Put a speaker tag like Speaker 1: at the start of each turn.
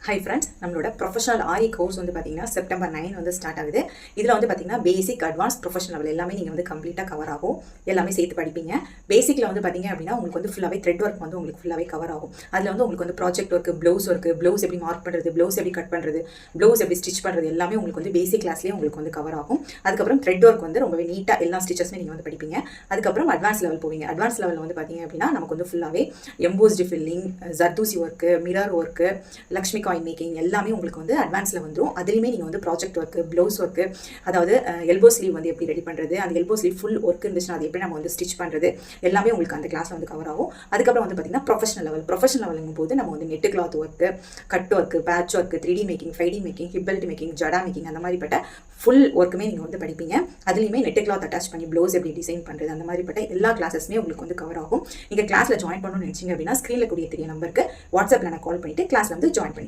Speaker 1: Hi friends, நம்மளோட professional ஆரி course வந்து பார்த்தீங்கன்னா செப்டம்பர் 9 வந்து ஸ்டார்ட் ஆகுது. இதில் வந்து பார்த்தீங்கன்னா பேசிக், அட்வான்ஸ், ப்ரொஃபஷனல் எல்லாமே நீங்கள் வந்து கம்ப்ளீட்டாக கவர் ஆகும். எல்லாமே சேர்த்து படிப்பீங்க. பேசிக்கில் வந்து பார்த்தீங்க அப்படின்னா உங்களுக்கு வந்து ஃபுல்லாகவே த்ரெட் ஒர்க் வந்து உங்களுக்கு ஃபுல்லாகவே கவர் ஆகும். அதில் வந்து உங்களுக்கு வந்து ப்ராஜெக்ட் ஒர்க்கு, ப்ளவுஸ் எப்படி மார்க் பண்ணுறது, ப்ளவுஸ் எப்படி கட் பண்ணுறது, ப்ளவுஸ் எப்படி ஸ்டிச் பண்ணுறது எல்லாமே உங்களுக்கு வந்து பேசிக் கிளாஸ்லேயே உங்களுக்கு வந்து கவர் ஆகும். அதுக்கப்புறம் த்ரெட் ஒர்க் வந்து ரொம்பவே நீட்டாக எல்லா ஸ்டிச்சஸுமே நீங்கள் வந்து படிப்பீங்க. அதுக்கப்புறம் அட்வான்ஸ் லெவல் போவீங்க. அட்வான்ஸ் லெவலில் வந்து பார்த்தீங்க அப்படின்னா நமக்கு வந்து ஃபுல்லாகவே embossed filling, zardozi work, mirror work, Lakshmi coin making எல்லாமே உங்களுக்கு வந்து அட்வான்ஸில் வந்துடும். அதுலேயுமே நீங்கள் வந்து ப்ராஜெக்ட் ஒர்க்கு, ப்ளவுஸ் ஒர்க்கு, அதாவது எல்போ ஸ்லீவ் வந்து எப்படி ரெடி பண்ணுறது, அந்த எல்போ ஸ்லீவ் ஃபுல் ஒர்க் இருந்துச்சுன்னா அது எப்படி நம்ம வந்து ஸ்டிச் பண்ணுறது எல்லாமே உங்களுக்கு அந்த கிளாஸில் வந்து கவர் ஆகும். அதுக்கப்புறம் வந்து பார்த்தீங்கன்னா ப்ரொஃபஷனல் லெவலுங்கும் போது நம்ம வந்து net cloth work, cut work, patch work, 3D making, 5D making, hip belt making, ஜடா மேக்கிங் அந்த மாதிரிப்பட்ட ஃபுல் ஒர்க்குமே நீங்கள் வந்து படிப்பீங்க. அதுலேயுமே நெட்டு கிளாத் அட்டாச் பண்ணி ப்ளவுஸ் எப்படி டிசைன் பண்ணுறது அந்த மாதிரிப்பட்ட எல்லா கிளாஸஸுமே உங்களுக்கு வந்து கவர் ஆகும். நீங்கள் கிளாஸில் ஜாயின் பண்ணணும்னு நினச்சிங்க அப்படின்னா ஸ்க்ரீனில் கூடிய தெரிய நம்பருக்கு வாட்ஸ்அப்பில் நான் கால் பண்ணிவிட்டு கிளாஸில் வந்து ஜாயின் பண்ணி